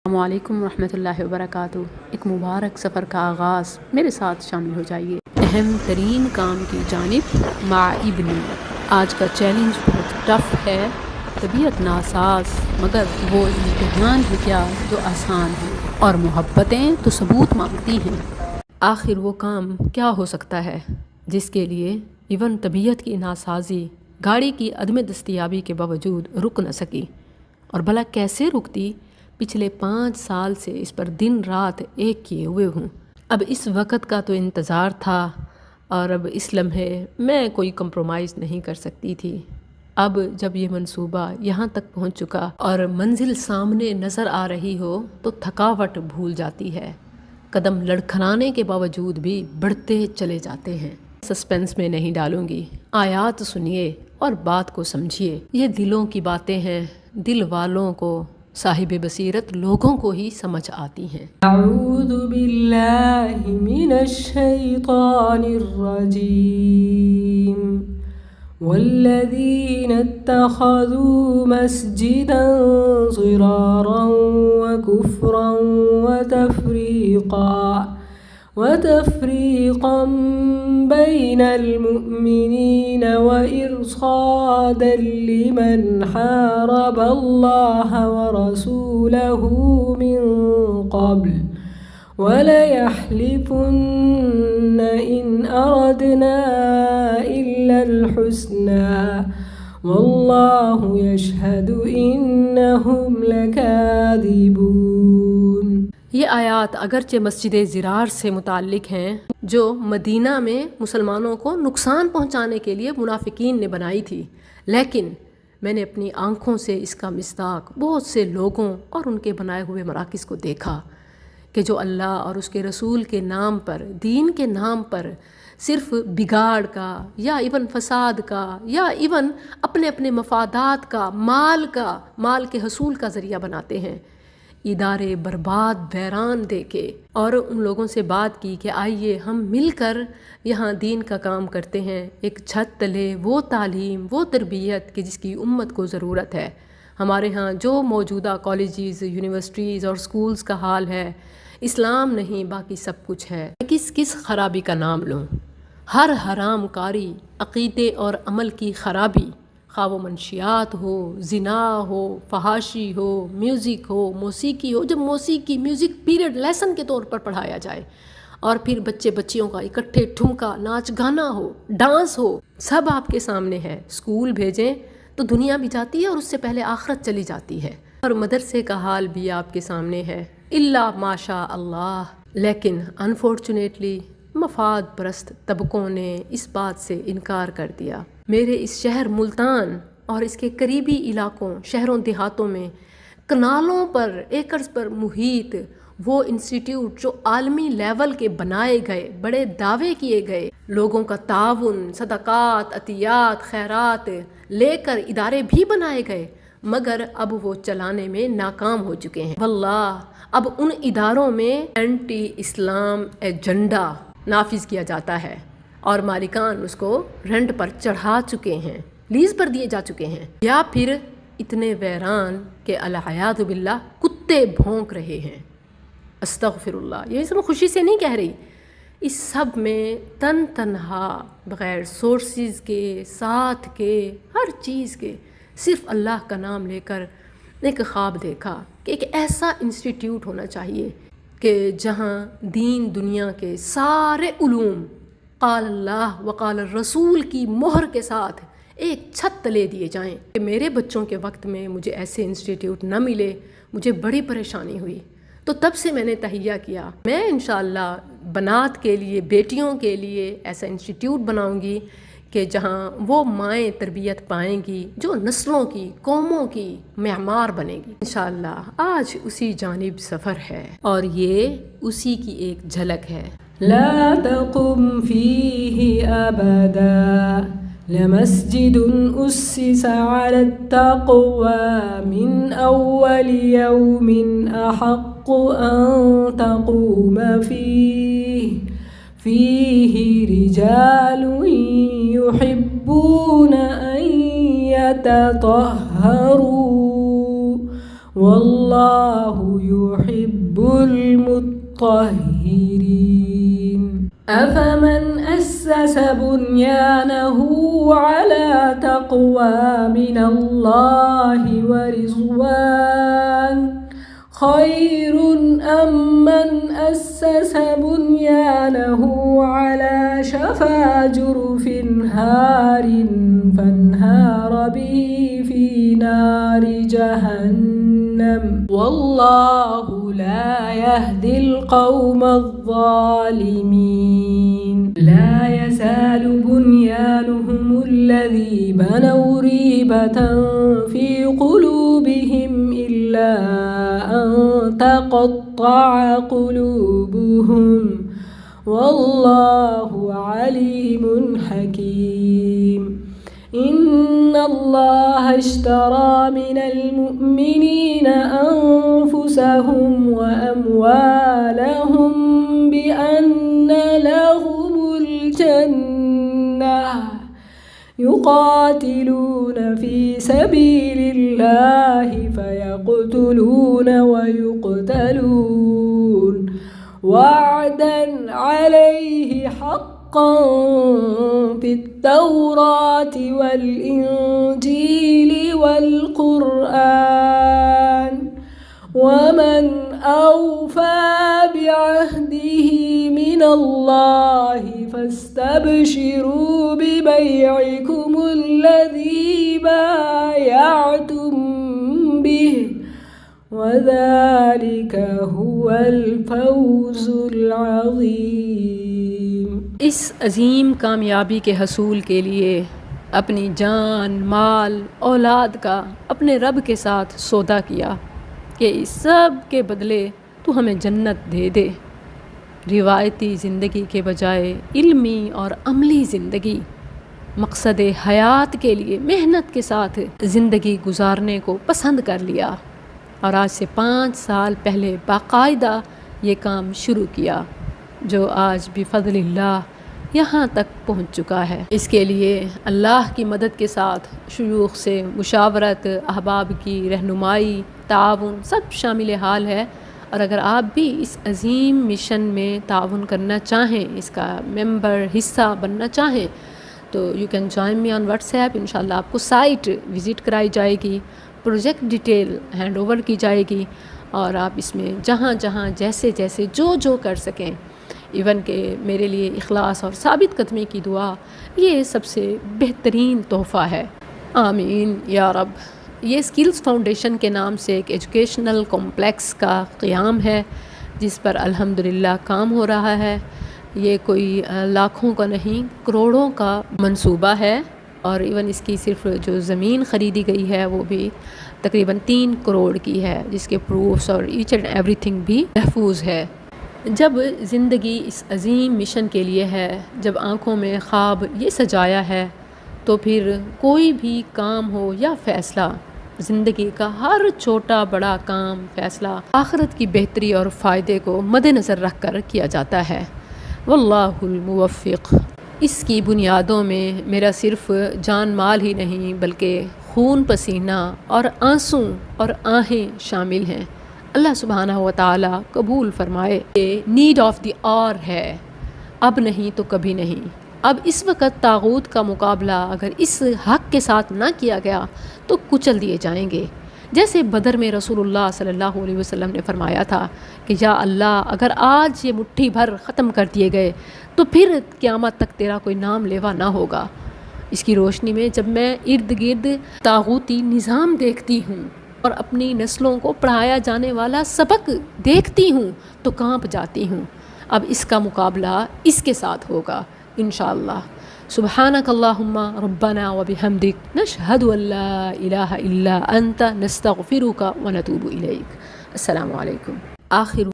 السلام علیکم ورحمۃ اللہ وبرکاتہ۔ ایک مبارک سفر کا آغاز، میرے ساتھ شامل ہو جائیے اہم ترین کام کی جانب مع ابنی۔ آج کا چیلنج بہت ٹف ہے، طبیعت ناساز، مگر وہ امتحان ہے کیا جو آسان ہے، اور محبتیں تو ثبوت مانگتی ہیں۔ آخر وہ کام کیا ہو سکتا ہے جس کے لیے ایون طبیعت کی ناسازی گاڑی کی عدم دستیابی کے باوجود رک نہ سکی، اور بھلا کیسے رکتی؟ پچھلے 5 سال سے اس پر دن رات ایک کیے ہوئے ہوں۔ اب اس وقت کا تو انتظار تھا، اور اب اس لمحے میں کوئی کمپرومائز نہیں کر سکتی تھی۔ اب جب یہ منصوبہ یہاں تک پہنچ چکا اور منزل سامنے نظر آ رہی ہو تو تھکاوٹ بھول جاتی ہے، قدم لڑکھڑانے کے باوجود بھی بڑھتے چلے جاتے ہیں۔ سسپینس میں نہیں ڈالوں گی، آیات سنیے اور بات کو سمجھیے۔ یہ دلوں کی باتیں ہیں، دل والوں کو، صاحب بصیرت لوگوں کو ہی سمجھ آتی ہیں۔ اعوذ باللہ من الشیطان الرجیم والذین اتخذوا مسجدا ضرارا وکفرا وتفریقا بین المؤمنین وإرصادا لمن حارب اللہ ورسولہ من قبل وَلَيَحْلِفُنَّ إِنْ أَرَدْنَا إِلَّا الْحُسْنَى وَاللَّهُ يَشْهَدُ إِنَّهُمْ لَكَاذِبُونَ۔ یہ آیات اگرچہ مسجد ضرار سے متعلق ہیں جو مدینہ میں مسلمانوں کو نقصان پہنچانے کے لیے منافقین نے بنائی تھی، لیکن میں نے اپنی آنکھوں سے اس کا مصداق بہت سے لوگوں اور ان کے بنائے ہوئے مراکز کو دیکھا کہ جو اللہ اور اس کے رسول کے نام پر، دین کے نام پر صرف بگاڑ کا یا ایون فساد کا یا ایون اپنے اپنے مفادات کا، مال کے حصول کا ذریعہ بناتے ہیں، ادارے برباد ویران دے کے، اور ان لوگوں سے بات کی کہ آئیے ہم مل کر یہاں دین کا کام کرتے ہیں، ایک چھت تلے وہ تعلیم، وہ تربیت کہ جس کی امت کو ضرورت ہے۔ ہمارے ہاں جو موجودہ کالجز، یونیورسٹیز اور سکولز کا حال ہے، اسلام نہیں باقی سب کچھ ہے۔ کس خرابی کا نام لوں؟ ہر حرام کاری، عقیدے اور عمل کی خرابی، خواہ وہ منشیات ہو، زنا ہو، فحاشی ہو، میوزک ہو، موسیقی ہو، جب موسیقی میوزک پیریڈ لیسن کے طور پر پڑھایا جائے، اور پھر بچیوں کا اکٹھے ٹھمکا ناچ گانا ہو، ڈانس ہو، سب آپ کے سامنے ہے۔ اسکول بھیجیں تو دنیا بھی جاتی ہے اور اس سے پہلے آخرت چلی جاتی ہے، اور مدرسے کا حال بھی آپ کے سامنے ہے، الا ماشاء اللہ۔ لیکن انفارچونیٹلی مفاد پرست طبقوں نے اس بات سے انکار کر دیا۔ میرے اس شہر ملتان اور اس کے قریبی علاقوں، شہروں دیہاتوں میں کنالوں پر، ایکرز پر محیط وہ انسٹیٹیوٹ جو عالمی لیول کے بنائے گئے، بڑے دعوے کیے گئے، لوگوں کا تعاون، صدقات، عطیات، خیرات لے کر ادارے بھی بنائے گئے، مگر اب وہ چلانے میں ناکام ہو چکے ہیں۔ واللہ اب ان اداروں میں اینٹی اسلام ایجنڈا نافذ کیا جاتا ہے، اور مالکان اس کو رینٹ پر چڑھا چکے ہیں، لیز پر دیے جا چکے ہیں، یا پھر اتنے ویران کہ العیاذ باللہ کتے بھونک رہے ہیں۔ استغفر اللہ، یہ سب خوشی سے نہیں کہہ رہی، اس سب میں تنہا بغیر سورسز کے، ساتھ کے، ہر چیز کے، صرف اللہ کا نام لے کر ایک خواب دیکھا کہ ایک ایسا انسٹیٹیوٹ ہونا چاہیے کہ جہاں دین دنیا کے سارے علوم قال اللہ وقال الرسول کی مہر کے ساتھ ایک چھت تلے دیے جائیں۔ کہ میرے بچوں کے وقت میں مجھے ایسے انسٹیٹیوٹ نہ ملے، مجھے بڑی پریشانی ہوئی، تو تب سے میں نے تہیہ کیا میں انشاءاللہ بنات کے لیے، بیٹیوں کے لیے ایسا انسٹیٹیوٹ بناؤں گی کہ جہاں وہ مائیں تربیت پائیں گی جو نسلوں کی، قوموں کی معمار بنے گی انشاءاللہ۔ آج اسی جانب سفر ہے، اور یہ اسی کی ایک جھلک ہے۔ لا تقم فيه أبدا لمسجد أسس على التقوى من أول يوم أحق أن تقوم فيه رجال يحبون أن يتطهروا واللہ يحب المطہرین أفمن أسس بنيانه على تقوى من الله ورضوان خير أم من أسس بنيانه على شفا جرف هار فانهار به في نار جهنم والله لا يهدي القوم الظالمين لا يزال بنيانهم الذي بنوا ريبة في قلوبهم إلا أن تقطع قلوبهم والله عليم حكيم إن الله اشترى من المؤمنين أنفسهم وأموالهم بأن لهم الجنة يقاتلون في سبيل الله فيقتلون ويقتلون وعدا عليه حقا في التوراة والإنجيل والقرآن ومن أوفى بعهده من الله فاستبشروا ببيعكم الذي بايعتم به وذلك هو الفوز العظيم اس عظیم کامیابی کے حصول کے لیے اپنی جان، مال، اولاد کا اپنے رب کے ساتھ سودا کیا کہ اس سب کے بدلے تو ہمیں جنت دے دے، روایتی زندگی کے بجائے علمی اور عملی زندگی، مقصد حیات کے لیے محنت کے ساتھ زندگی گزارنے کو پسند کر لیا، اور آج سے 5 سال پہلے باقاعدہ یہ کام شروع کیا جو آج بفضل اللہ یہاں تک پہنچ چکا ہے۔ اس کے لیے اللہ کی مدد کے ساتھ شیوخ سے مشاورت، احباب کی رہنمائی، تعاون سب شامل حال ہے، اور اگر آپ بھی اس عظیم مشن میں تعاون کرنا چاہیں، اس کا ممبر حصہ بننا چاہیں تو you can join me on what's app. انشاءاللہ آپ کو سائٹ وزٹ کرائی جائے گی، پروجیکٹ ڈیٹیل ہینڈ اوور کی جائے گی، اور آپ اس میں جہاں جہاں جیسے جیسے جو کر سکیں، ایون کہ میرے لیے اخلاص اور ثابت قدمی کی دعا یہ سب سے بہترین تحفہ ہے۔ آمین یا رب۔ یہ اسکلز فاؤنڈیشن کے نام سے ایک ایجوکیشنل کمپلیکس کا قیام ہے جس پر الحمدللہ کام ہو رہا ہے۔ یہ کوئی لاکھوں کا نہیں، کروڑوں کا منصوبہ ہے، اور ایون اس کی صرف جو زمین خریدی گئی ہے وہ بھی تقریباً 3 کروڑ کی ہے، جس کے پروفس اور ایچ اینڈ ایوری تھنگ بھی محفوظ ہے۔ جب زندگی اس عظیم مشن کے لیے ہے، جب آنکھوں میں خواب یہ سجایا ہے، تو پھر کوئی بھی کام ہو یا فیصلہ، زندگی کا ہر چھوٹا بڑا کام، فیصلہ آخرت کی بہتری اور فائدے کو مد نظر رکھ کر کیا جاتا ہے۔ واللہ الموفق۔ اس کی بنیادوں میں میرا صرف جان مال ہی نہیں بلکہ خون پسینہ اور آنسو اور آہیں شامل ہیں۔ اللہ سبحانہ و تعالی قبول فرمائے۔ یہ نیڈ آف دی آر ہے، اب نہیں تو کبھی نہیں۔ اب اس وقت طاغوت کا مقابلہ اگر اس حق کے ساتھ نہ کیا گیا تو کچل دیے جائیں گے، جیسے بدر میں رسول اللہ صلی اللہ علیہ وسلم نے فرمایا تھا کہ یا اللہ اگر آج یہ مٹھی بھر ختم کر دیے گئے تو پھر قیامت تک تیرا کوئی نام لیوا نہ ہوگا۔ اس کی روشنی میں جب میں ارد گرد طاغوتی نظام دیکھتی ہوں اور اپنی نسلوں کو پڑھایا جانے والا سبق دیکھتی ہوں تو کانپ جاتی ہوں۔ اب اس کا مقابلہ اس کے ساتھ ہوگا انشاءاللہ۔ سبحانک اللہم ربنا وبحمدک نشہد ان لا الہ الا انت نستغفرک ونتوب الیک۔ السلام علیکم۔ آخر